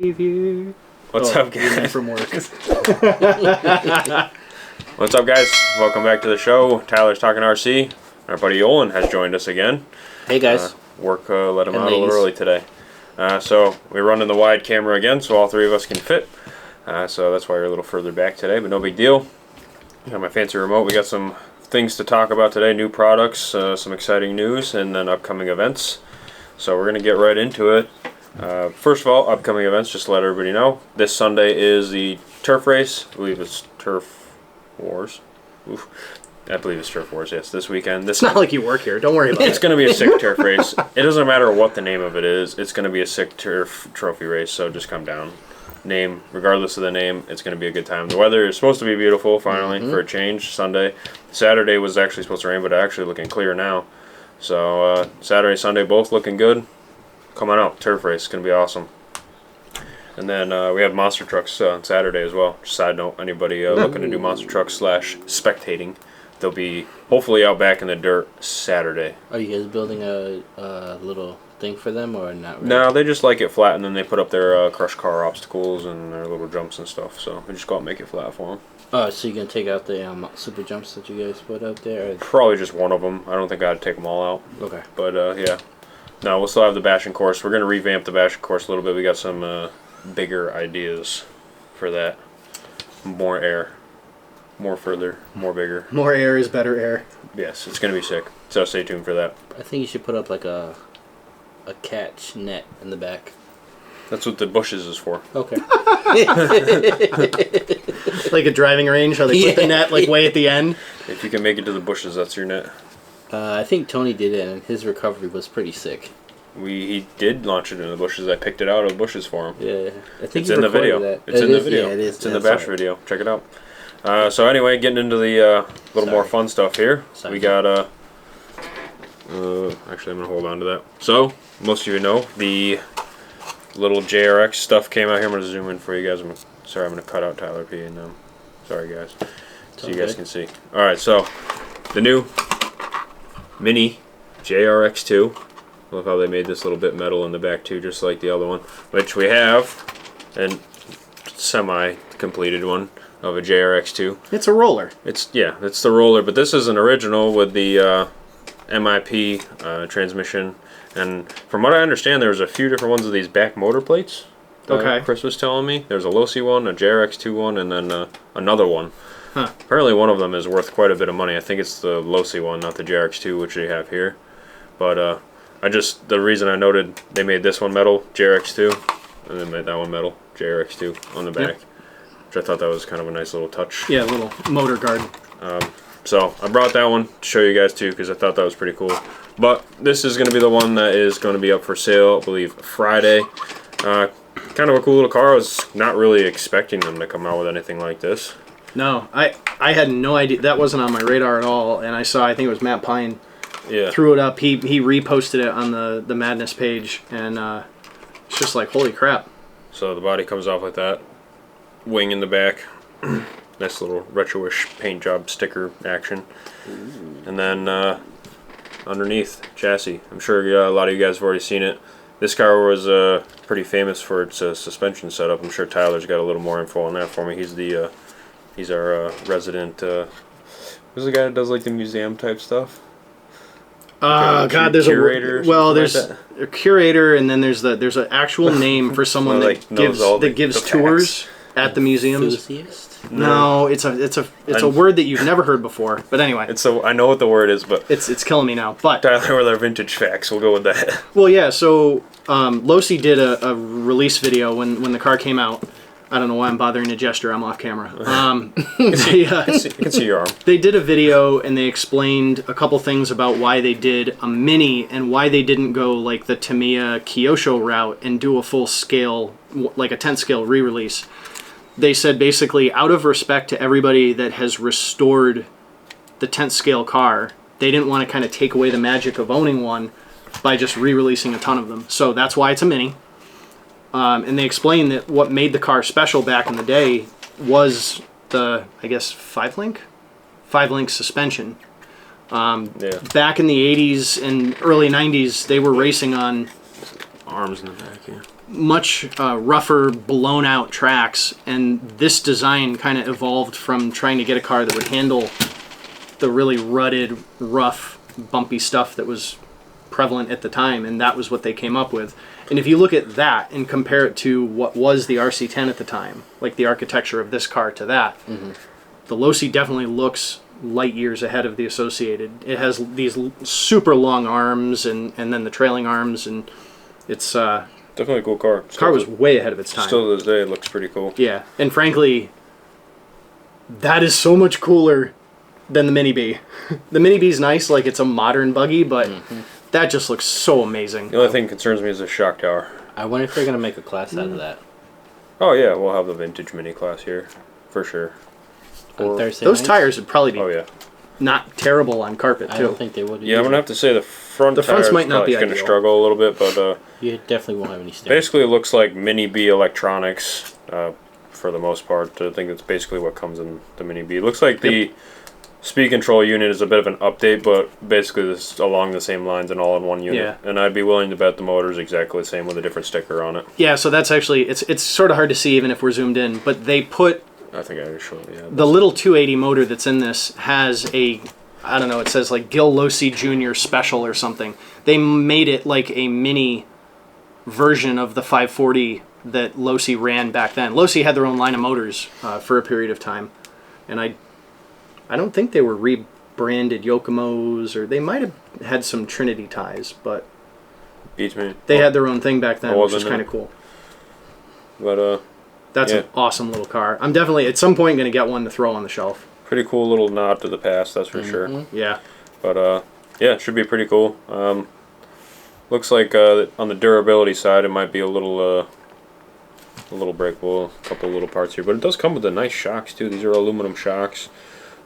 What's up, guys? From work. What's up, guys? Welcome back to the show. Tyler's Talking RC. Our buddy Olin has joined us again. Hey, guys. Work let him out a little early today. So we're running the wide camera again, so all three of us can fit. So that's why we're a little further back today, but no big deal. Got my fancy remote. We got some things to talk about today, new products, some exciting news, and then upcoming events. So we're going to get right into it. First of all, upcoming events, just to let everybody know. This Sunday is the turf race. I believe it's Turf Wars. Oof. I believe it's Turf Wars, yes, this weekend. It's not like you work here. Don't worry about it. It's going to be a sick turf race. It doesn't matter what the name of it is. It's going to be a sick turf trophy race, so just come down. Name, regardless of the name, it's going to be a good time. The weather is supposed to be beautiful, finally, for a change, Sunday. Saturday was actually supposed to rain, but actually looking clear now. So Saturday, Sunday, both looking good. Come on out, turf race, it's going to be awesome. And then we have monster trucks on Saturday as well. Just side note, anybody looking to do monster trucks / spectating, they'll be hopefully out back in the dirt Saturday. Are you guys building a little thing for them or not really? No, they just like it flat, and then they put up their crush car obstacles and their little jumps and stuff. So we just go out and make it flat for them. Oh, so you're going to take out the super jumps that you guys put out there? Or? Probably just one of them. I don't think I'd take them all out. Okay. But yeah. No, we'll still have the bashing course. We're going to revamp the bashing course a little bit. We got some bigger ideas for that. More air. More further. More bigger. More air is better air. Yes, it's going to be sick. So stay tuned for that. I think you should put up like a catch net in the back. That's what the bushes is for. Okay. Like a driving range, how they put the net like way at the end. If you can make it to the bushes, that's your net. I think Tony did it, and his recovery was pretty sick. He did launch it in the bushes. I picked it out of the bushes for him. Yeah, I think it's in the video. That. It's in the video. Yeah, it is. It's in the bash video. Check it out. So anyway, getting into the little more fun stuff here. We got actually, I'm gonna hold on to that. So most of you know the little JRX stuff came out here. I'm gonna zoom in for you guys. I'm gonna cut out Tyler P and them. Sorry guys, so you guys can see. All right, so the new mini JRX2. Love how they made this little bit metal in the back too, just like the other one, which we have, and semi-completed one of a JRX2. It's a roller. It's the roller, but this is an original with the MIP transmission, and from what I understand, there's a few different ones of these back motor plates. Okay. Chris was telling me there's a Losi one, a JRX2 one, and then another one. Huh. Apparently, one of them is worth quite a bit of money. I think it's the Losi one, not the JRX2, which they have here. But the reason I noted they made this one metal, JRX2, and then made that one metal, JRX2, on the back. Which I thought that was kind of a nice little touch. Yeah, a little motor guard. So I brought that one to show you guys too, because I thought that was pretty cool. But this is going to be the one that is going to be up for sale, I believe, Friday. Kind of a cool little car. I was not really expecting them to come out with anything like this. No, I had no idea. That wasn't on my radar at all. And I think it was Matt Pine. Yeah. Threw it up. He reposted it on the Madness page, and it's just like, holy crap. So the body comes off like that. Wing in the back. Nice little retro-ish paint job sticker action. Ooh. And then underneath, chassis. I'm sure a lot of you guys have already seen it. This car was pretty famous for its suspension setup. I'm sure Tyler's got a little more info on that for me. He's our resident. Who's the guy that does like the museum type stuff? God, there's curator. There's a curator, and then there's an actual name for someone that gives tours at the museums. Enthusiast? No, it's a word that you've never heard before. But anyway, I know what the word is, but it's killing me now. But Tyler with our vintage facts, we'll go with that. Well, yeah. So Losi did a release video when the car came out. I don't know why I'm bothering to gesture. I'm off camera. I can see your arm. They did a video and they explained a couple things about why they did a mini and why they didn't go like the Tamiya Kyosho route and do a full scale, like a 10th scale re-release. They said basically out of respect to everybody that has restored the 10th scale car, they didn't want to kind of take away the magic of owning one by just re-releasing a ton of them. So that's why it's a mini. And they explained that what made the car special back in the day was the, I guess, 5-link suspension. Back in the 80s and early 90s, they were racing on arms in the back, yeah. much rougher, blown out tracks, and this design kind of evolved from trying to get a car that would handle the really rutted, rough, bumpy stuff that was prevalent at the time, and that was what they came up with. And if you look at that and compare it to what was the RC10 at the time, like the architecture of this car to that, the Losi definitely looks light years ahead of the Associated. It has these super long arms and then the trailing arms, and it's definitely a cool car. the car was way ahead of its time. Still to this day, it looks pretty cool. Yeah, and frankly, that is so much cooler than the Mini B. The Mini B is nice, like it's a modern buggy, but that just looks so amazing. The only thing that concerns me is the shock tower. I wonder if they're gonna make a class out of that. Oh yeah, we'll have the vintage mini class here, for sure. On Thursday Those nights? tires would probably be Oh yeah. not terrible on carpet, I too. don't think they would. Yeah, I'm gonna have to say the front The fronts tires might not be going to ideal. struggle a little bit, but You definitely won't have any stickers. basically it looks like Mini B electronics for the most part. I think that's basically what comes in the Mini B. It looks like the speed control unit is a bit of an update, but basically this along the same lines and all in one unit. Yeah. And I'd be willing to bet the motor is exactly the same with a different sticker on it. Yeah, so that's actually, it's sort of hard to see even if we're zoomed in, but they put I think I showed you. Yeah, the little 280 motor that's in this has a, I don't know, it says like Gil Losi Jr. Special or something. They made it like a mini version of the 540 that Losi ran back then. Losi had their own line of motors for a period of time, and I don't think they were rebranded Yokomos, or they might have had some Trinity ties, but beats me. they had their own thing back then, I which was wasn't kind of cool. But That's yeah. an awesome little car. I'm definitely at some point going to get one to throw on the shelf. pretty cool little nod to the past, that's for sure. Yeah. But yeah, it should be pretty cool. Looks like on the durability side, it might be a little breakable, a couple little parts here, but it does come with the nice shocks too. These are aluminum shocks.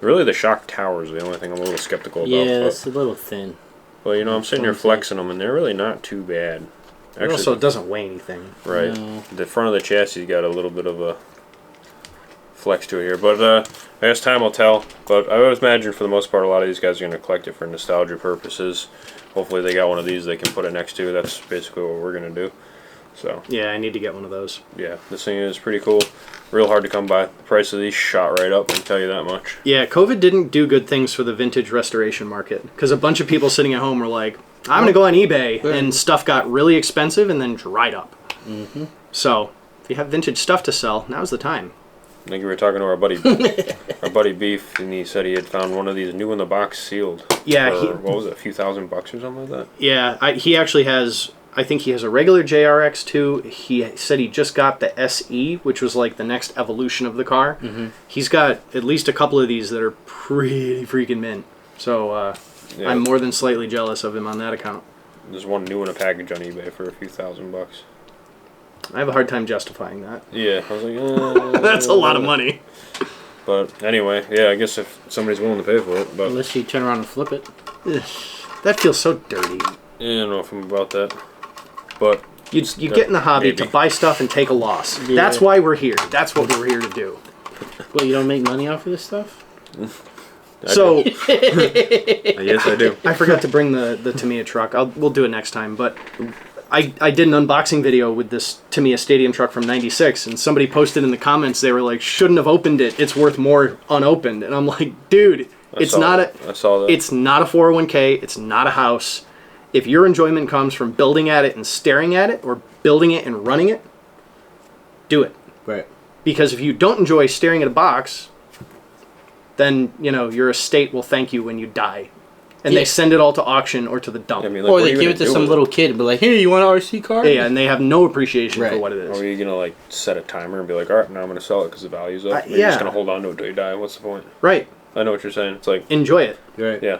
Really, the shock tower is the only thing I'm a little skeptical about. Yeah, it's a little thin. But you know, I'm sitting here flexing them, and they're really not too bad. Actually, also, it doesn't weigh anything. Right. No. The front of the chassis got a little bit of a flex to it here, but I guess time will tell. But I would imagine for the most part, a lot of these guys are going to collect it for nostalgia purposes. Hopefully, they got one of these they can put it next to. That's basically what we're going to do. So Yeah, I need to get one of those. yeah, this thing is pretty cool. Real hard to come by. The price of these shot right up, I can tell you that much. Yeah, COVID didn't do good things for the vintage restoration market, because a bunch of people sitting at home were like, I'm going to go on eBay, and stuff got really expensive and then dried up. So, if you have vintage stuff to sell, now's the time. I think we were talking to our buddy Beef, and he said he had found one of these new in the box sealed. Yeah, for, he- what was it, a few $1,000 or something like that? Yeah, he actually has, I think he has a regular JRX2. He said he just got the SE, which was like the next evolution of the car. He's got at least a couple of these that are pretty freaking mint. So, Yeah. I'm more than slightly jealous of him on that account. There's one new in a package on eBay for a few $1,000. I have a hard time justifying that. Yeah, I was like, That's a lot of money. But anyway, yeah, I guess if somebody's willing to pay for it, but Unless you turn around and flip it. That feels so dirty. yeah, I don't know if I'm about that. But You get in the hobby maybe. to buy stuff and take a loss. Yeah. That's why we're here. That's what we're here to do. Well, you don't make money off of this stuff? So yes, I do. I forgot to bring the Tamiya truck. We'll do it next time. But I did an unboxing video with this Tamiya Stadium truck from '96, and somebody posted in the comments, they were like, "Shouldn't have opened it. It's worth more unopened." And I'm like, dude, I saw that. It's not a 401k. It's not a house. If your enjoyment comes from building at it and staring at it, or building it and running it, do it. Right. Because if you don't enjoy staring at a box, then, you know, your estate will thank you when you die. And Yeah. they send it all to auction or to the dump. I mean, like, Or what are they you give gonna it to do some with little kid and be like, "Here, you want an RC car?" Yeah, and they have no appreciation for Right. what it Or is. are you gonna like set a timer and be like, all right, now I'm gonna sell it because the value's up? Or you're yeah. just gonna hold on to it until you die. What's the point? Right. I know what you're saying. It's like, Enjoy it. Right. yeah,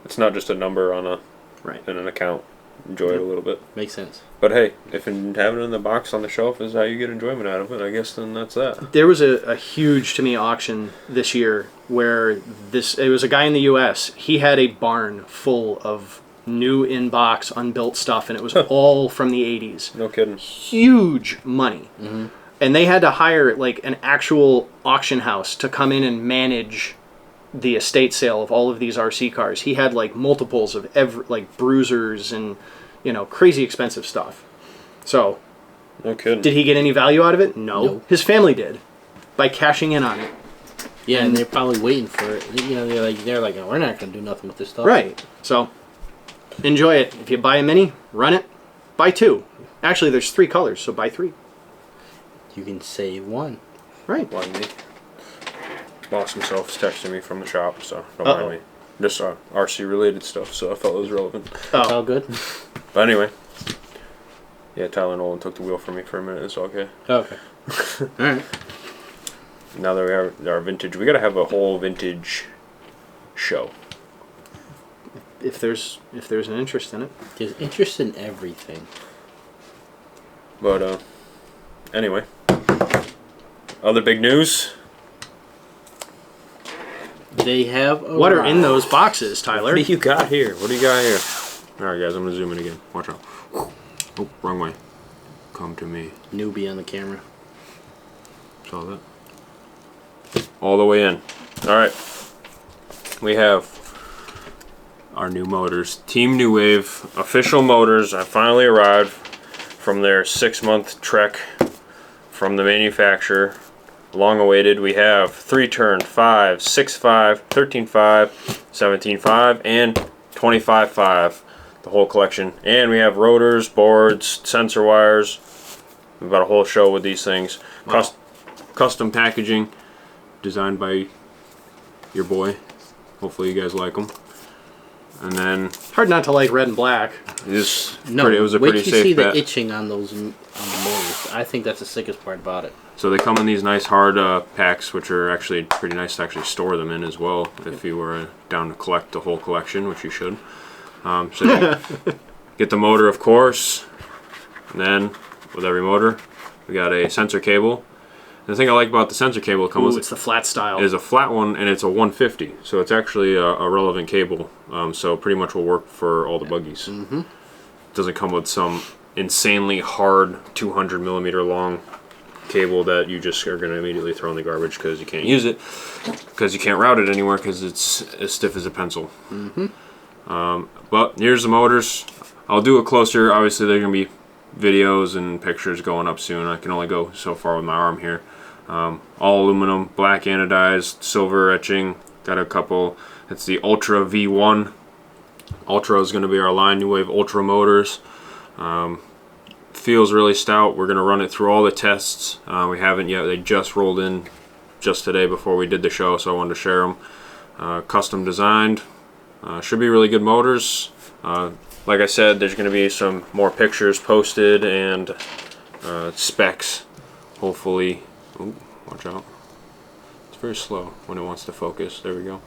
it's not just a number on Right. in an account. Enjoy it a little bit. Makes sense. But hey, if having it in the box on the shelf is how you get enjoyment out of it, I guess then that's that. There was a huge Tamiya auction this year where it was a guy in the U.S. He had a barn full of new in-box, unbuilt stuff, and it was all from the 80s. No kidding. Huge money. And they had to hire like an actual auction house to come in and manage the estate sale of all of these RC cars. He had like multiples of like bruisers and, you know, crazy expensive stuff. So, No kidding. did he get any value out of it? No. No. His family did, by cashing in on it. Yeah, and they're probably waiting for it. You know, they're like, we're not gonna do nothing with this stuff. Right. So, enjoy it. If you buy a mini, run it. Buy 2. Actually, there's 3 colors, so buy 3. You can save 1. Right. Mind me. Boss himself is texting me from the shop, so don't Uh-oh. mind me. Just RC related stuff, so I felt it was relevant. It's Oh, all good. But anyway, yeah, Tyler Nolan took the wheel from me for a minute. It's okay. Okay. All right. Now that we have our vintage, we gotta have a whole vintage show. if there's an interest in it. There's interest in everything. But anyway, other big news. They have. What are in those boxes, Tyler? What do you got here? What do you got here? All right, guys, I'm gonna zoom in again. Watch out. Oh, wrong way. Come to me. Newbie on the camera. Saw that. All the way in. All right. We have our new motors. Team New Wave official motors have finally arrived from their 6-month trek from the manufacturer. Long awaited. We have 3-turn, 5, 6.5, 13.5, 17.5, and 25.5. The whole collection. And we have rotors, boards, sensor wires. We've got a whole show with these things. Wow. Custom packaging designed by your boy. Hopefully you guys like them. And then Hard not to like red and black. it was No, pretty, it was a wait pretty till you safe see bet. the itching on those on the motors. I think that's the sickest part about it. So they come in these nice hard packs, which are actually pretty nice to actually store them in as well. If you were down to collect the whole collection, which you should. So you get the motor, of course. And then with every motor, we got a sensor cable. And the thing I like about the sensor cable it comes Ooh, it's the flat style. is a flat one, and it's a 150. So it's actually a relevant cable. So pretty much will work for all the buggies. Mm-hmm. It doesn't come with some insanely hard 200 millimeter long cable that you just are going to immediately throw in the garbage because you can't use it, because you can't route it anywhere because it's as stiff as a pencil. Mm-hmm. But here's the motors. I'll do it closer. Obviously, there are going to be videos and pictures going up soon. I can only go so far with my arm here. All aluminum, black anodized, silver etching. Got a couple. It's the Ultra V1. Ultra is going to be our line, New Wave Ultra motors. Feels really stout. We're going to run it through all the tests. We haven't yet. They just rolled in just today before we did the show, so I wanted to share them. Custom designed. Should be really good motors. Like I said, there's going to be some more pictures posted and specs, hopefully. Ooh, watch out. It's very slow when it wants to focus. There we go.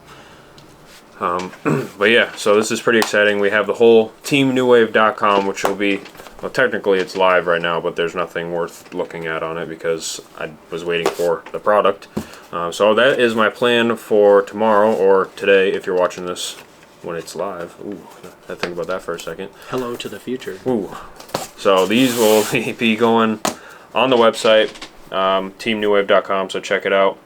But yeah, so this is pretty exciting. We have the whole teamnewwave.com, which will be, well, technically it's live right now, but there's nothing worth looking at on it because I was waiting for the product. So that is my plan for tomorrow, or today if you're watching this when it's live. Ooh, I had to think about that for a second. Hello to the future. Ooh. So these will be going on the website, teamnewwave.com, so check it out.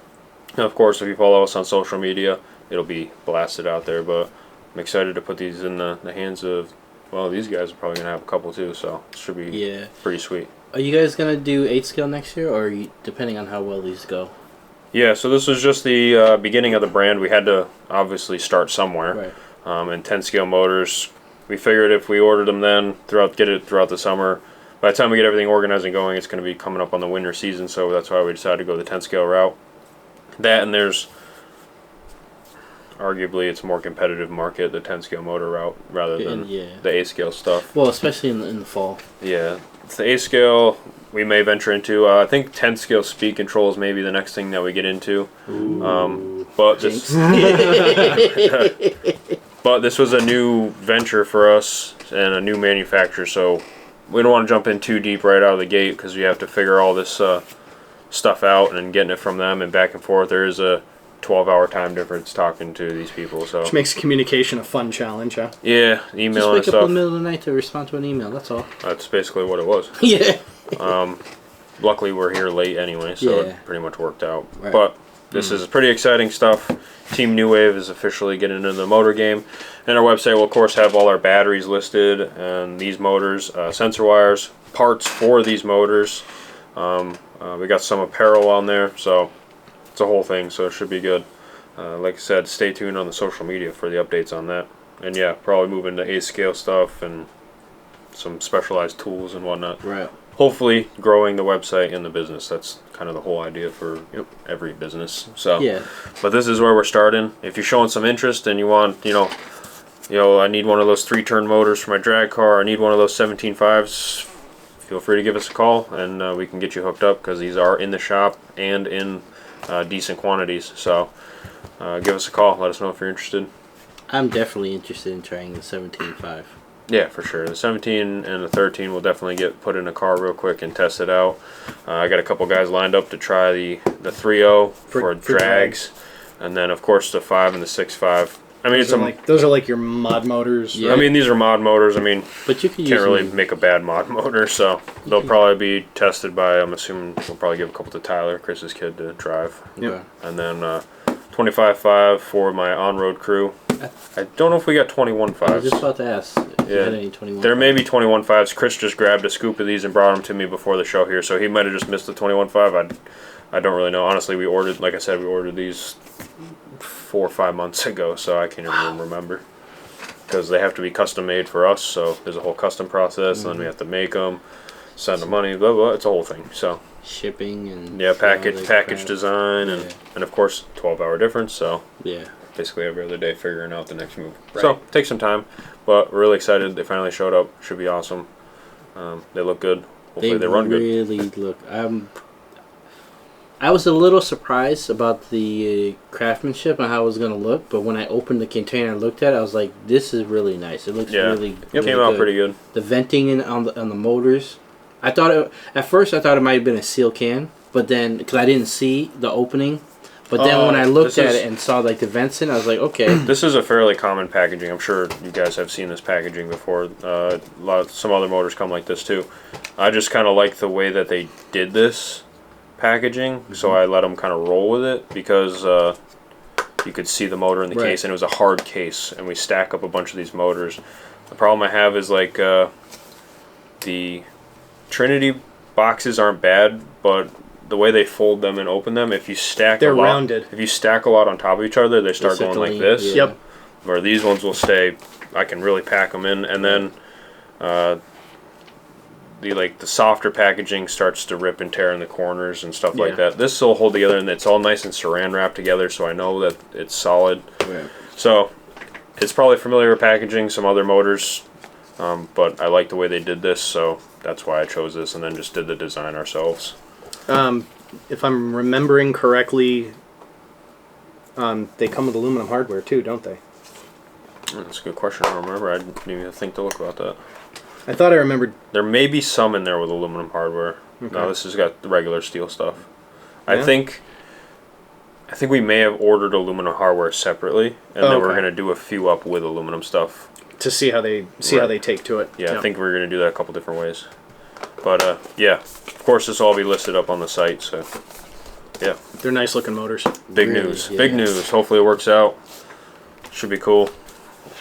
And of course, if you follow us on social media, it'll be blasted out there, but I'm excited to put these in the hands of, well, these guys are probably going to have a couple too, so it should be pretty sweet. Are you guys going to do 8 scale next year, or are you, depending on how well these go? Yeah, so this was just the beginning of the brand. We had to obviously start somewhere. Right. And 10 scale motors, we figured if we ordered them then, get it throughout the summer, by the time we get everything organized and going, it's going to be coming up on the winter season, so that's why we decided to go the 10 scale route. That, and there's arguably it's a more competitive market, the 10 scale motor route, rather than the 8 scale stuff. Well, especially in the fall. Yeah, it's the 8 scale we may venture into. I think 10 scale speed control is maybe the next thing that we get into. But this, but this was a new venture for us and a new manufacturer, so we don't want to jump in too deep right out of the gate because we have to figure all this stuff out and getting it from them and back and forth. There is a 12-hour time difference talking to these people, so Which makes communication a fun challenge, huh? yeah, email and Just wake up in stuff. the middle of the night to respond to an email, that's all. That's basically what it was. Yeah. Luckily we're here late anyway, so Yeah. it pretty much worked out. Right. But This is pretty exciting stuff. Team New Wave is officially getting into the motor game. And our website will, of course, have all our batteries listed and these motors, sensor wires, parts for these motors. We got some apparel on there, so it's a whole thing, so it should be good. Like I said, stay tuned on the social media for the updates on that. And yeah, probably move into A-scale stuff and some specialized tools and whatnot. Right. Hopefully growing the website and the business. That's kind of the whole idea for every business. So Yeah. But this is where we're starting. If you're showing some interest and you want, you know, I need one of those 3-turn motors for my drag car, I need one of those 17.5s, feel free to give us a call and we can get you hooked up, because these are in the shop and in decent quantities. So give us a call. Let us know if you're interested. I'm definitely interested in trying the 17.5. Yeah, for sure. The 17 and the 13 will definitely get put in a car real quick and test it out. I got a couple guys lined up to try the 3.0 for drags, and then of course the 5 and the 6.5. I mean, those are like your mod motors. Yeah. I mean, these are mod motors. I mean, but you can't really make a bad mod motor, so they'll probably be tested by, I'm assuming we'll probably give a couple to Tyler, Chris's kid, to drive. Yeah. And then 25.5 for my on-road crew. I don't know if we got 21.5s. I was just about to ask if you had any 21. There may be 21.5s. Chris just grabbed a scoop of these and brought them to me before the show here, so he might have just missed the 21.5. I don't really know. Honestly, we ordered, like I said, we ordered these 4 or 5 months ago, so I can't even remember. Because they have to be custom made for us, so there's a whole custom process, and then we have to make them, send the money, blah, blah. It's a whole thing, so. Shipping and... Yeah, package design, and of course, 12-hour difference, so. Yeah. Basically every other day figuring out the next move. Right. So, take some time, but we're really excited. They finally showed up. Should be awesome. They look good. Hopefully they run good. They really look... I was a little surprised about the craftsmanship and how it was going to look, but when I opened the container and looked at it, I was like, this is really nice. It looks really came out pretty good. The venting on the motors. At first I thought it might have been a seal can, but then, because I didn't see the opening, but then when I looked at it and saw like the vents in, I was like, okay. This is a fairly common packaging. I'm sure you guys have seen this packaging before. Some other motors come like this too. I just kind of like the way that they did this packaging, so I let them kind of roll with it, because you could see the motor in the case, and it was a hard case, and we stack up a bunch of these motors. The problem I have is like the Trinity boxes aren't bad, but the way they fold them and open them, if you stack they're a lot, rounded. If you stack a lot on top of each other, they start going like this. Yeah. Yep. Where these ones will stay, I can really pack them in, and then the softer packaging starts to rip and tear in the corners and stuff like that. This will hold together, and it's all nice and saran wrapped together, so I know that it's solid. Yeah. So it's probably familiar with packaging, some other motors, but I like the way they did this, so that's why I chose this, and then just did the design ourselves. If I'm remembering correctly, they come with aluminum hardware too, don't they? That's a good question. I don't remember. I didn't even think to look about that. I thought I remembered. There may be some in there with aluminum hardware. Okay. No, this has got the regular steel stuff. Yeah. I think we may have ordered aluminum hardware separately, and then we're gonna do a few up with aluminum stuff to see how they take to it. Yeah, I think we're gonna do that a couple different ways. But yeah, of course this will all be listed up on the site. So yeah, they're nice looking motors. Big news. Big news. Hopefully it works out. Should be cool.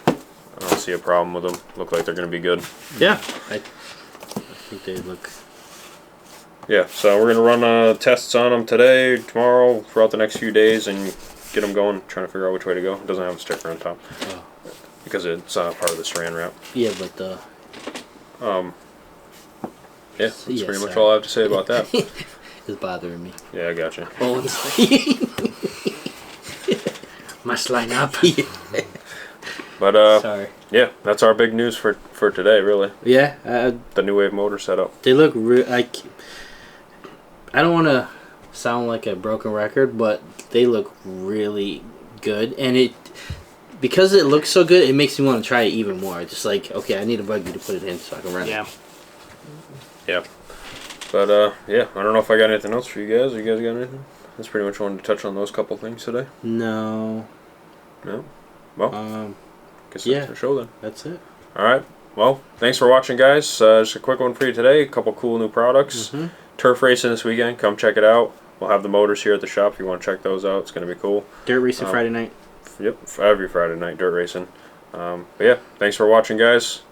I don't see a problem with them. Look like they're going to be good. Yeah. I think they look... Yeah, so we're going to run tests on them today, tomorrow, throughout the next few days, and get them going, trying to figure out which way to go. It doesn't have a sticker on top. Oh. Because it's part of the saran wrap. Yeah, but... yeah, that's pretty much all I have to say about that. It's bothering me. Yeah, I got you. Must line up. But sorry. Yeah, that's our big news for today, really. Yeah, the New Wave motor setup. They look like. I don't want to sound like a broken record, but they look really good, and because it looks so good, it makes me want to try it even more. Just like, okay, I need a buggy to put it in so I can run it. Yeah. But yeah, I don't know if I got anything else for you guys. You guys got anything? That's pretty much wanted to touch on those couple things today. No. Well. Guess that's the show then. That's it. Alright, well, thanks for watching, guys. Just a quick one for you today. A couple cool new products. Turf racing this weekend. Come check it out. we'll have the motors here at the shop if you want to check those out. It's going to be cool. Dirt racing Friday night. Yep, every Friday night, dirt racing. But yeah, thanks for watching, guys.